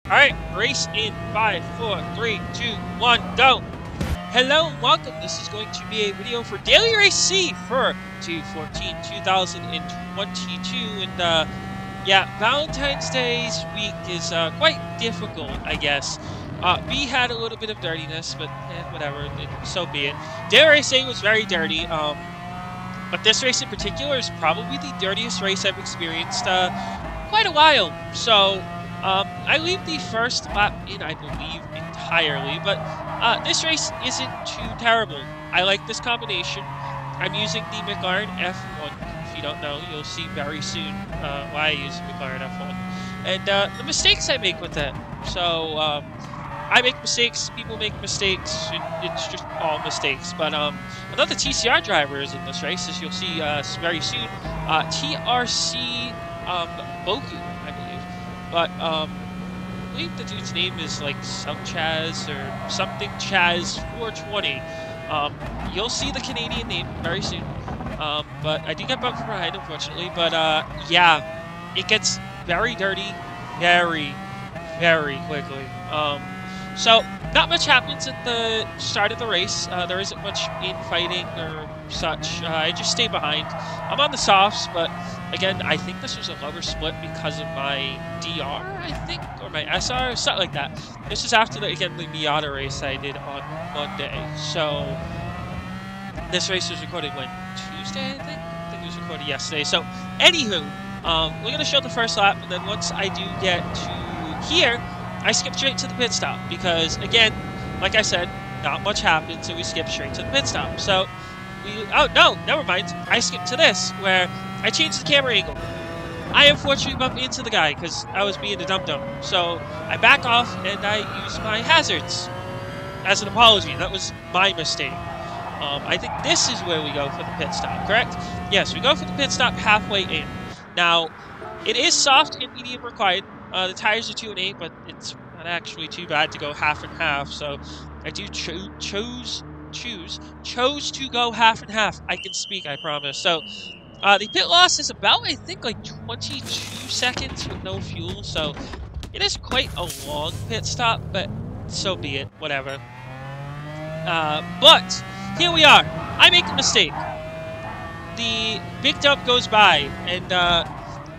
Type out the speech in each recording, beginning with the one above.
Alright, race in 5, 4, 3, 2, 1, go! Hello and welcome. This is going to be a video for Daily Race C for 2/14/2022, and yeah, Valentine's Day's week is quite difficult, I guess. B had a little bit of dirtiness, but whatever, so be it. Daily Race A was very dirty, but this race in particular is probably the dirtiest race I've experienced quite a while. So I leave the first lap in, I believe, entirely, but this race isn't too terrible. I like this combination. I'm using the McLaren F1. If you don't know, you'll see very soon why I use the McLaren F1. And the mistakes I make with it. So, I make mistakes, people make mistakes, it's just all mistakes. But another TCR driver is in this race, as you'll see very soon. TRC Boku, I believe. But I believe the dude's name is like some Chaz or something Chaz 420. You'll see the Canadian name very soon. But I do get bumped from behind, unfortunately. But yeah, it gets very dirty very, very quickly. So not much happens at the start of the race. There isn't much infighting or such. I just stay behind. I'm on the softs, but again, I think this was a lover split because of my DR, I think, or my SR, something like that. This is after the Miata race I did on Monday. So this race was recorded when? Tuesday, I think? I think it was recorded yesterday. So anywho, we're gonna show the first lap, and then once I do get to here, I skip straight to the pit stop because, again, like I said, not much happens, so we skip straight to the pit stop. So, oh, no, never mind. I skip to this, where I changed the camera angle. I unfortunately bumped into the guy because I was being a dum-dum. So, I back off and I use my hazards as an apology. That was my mistake. I think this is where we go for the pit stop, correct? Yes, we go for the pit stop halfway in. Now, it is soft and medium required. The tires are 2 and 8, but it's not actually too bad to go half and half. So I do chose to go half and half. I can speak, I promise. So the pit loss is about, I think, like 22 seconds with no fuel. So it is quite a long pit stop, but so be it. Whatever. But here we are. I make a mistake. The big dump goes by, and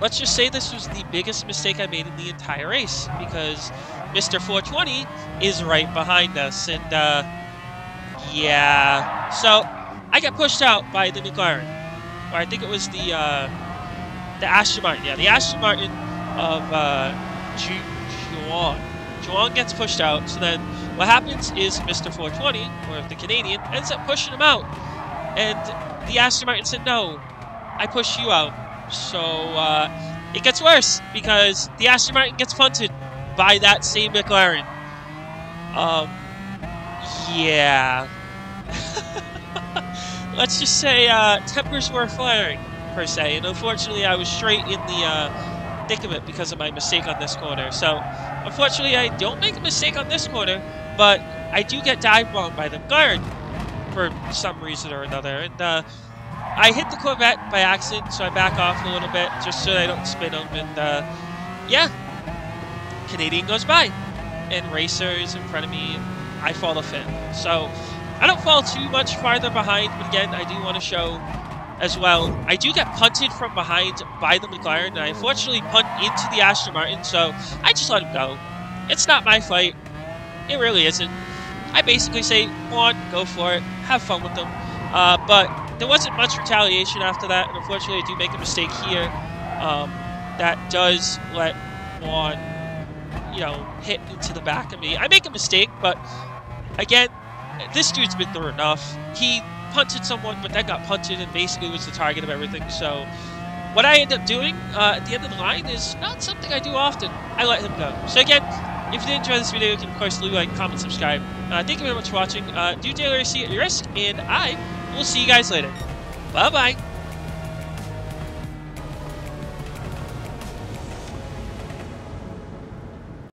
let's just say this was the biggest mistake I made in the entire race, because Mr. 420 is right behind us, and yeah. So I got pushed out by the McLaren, or I think it was the Aston Martin. Yeah, the Aston Martin of Juan. Juan gets pushed out, so then what happens is Mr. 420, or the Canadian, ends up pushing him out, and the Aston Martin said, "No, I pushed you out." So, it gets worse, because the Aston Martin gets punted by that same McLaren. Yeah. Let's just say, tempers were flaring, per se, and unfortunately I was straight in the, thick of it because of my mistake on this corner. So, unfortunately I don't make a mistake on this corner, but I do get dive bombed by the McLaren for some reason or another, and, I hit the Corvette by accident, so I back off a little bit, just so I don't spin them, and, yeah, Canadian goes by, and Racer is in front of me, and I fall the fifth. So, I don't fall too much farther behind, but again, I do want to show as well, I do get punted from behind by the McLaren, and I unfortunately punt into the Aston Martin, so I just let him go. It's not my fight. It really isn't. I basically say, come on, go for it, have fun with them, but there wasn't much retaliation after that, and unfortunately I do make a mistake here that does let Juan, you know, hit into the back of me. I make a mistake, but again, this dude's been through enough. He punted someone, but then got punted and basically was the target of everything. So what I end up doing at the end of the line is not something I do often. I let him go. So again, if you did enjoy this video, you can of course leave a like, comment, subscribe. Thank you very much for watching. Do Daily Race C at your risk, and I will see you guys later. Bye-bye.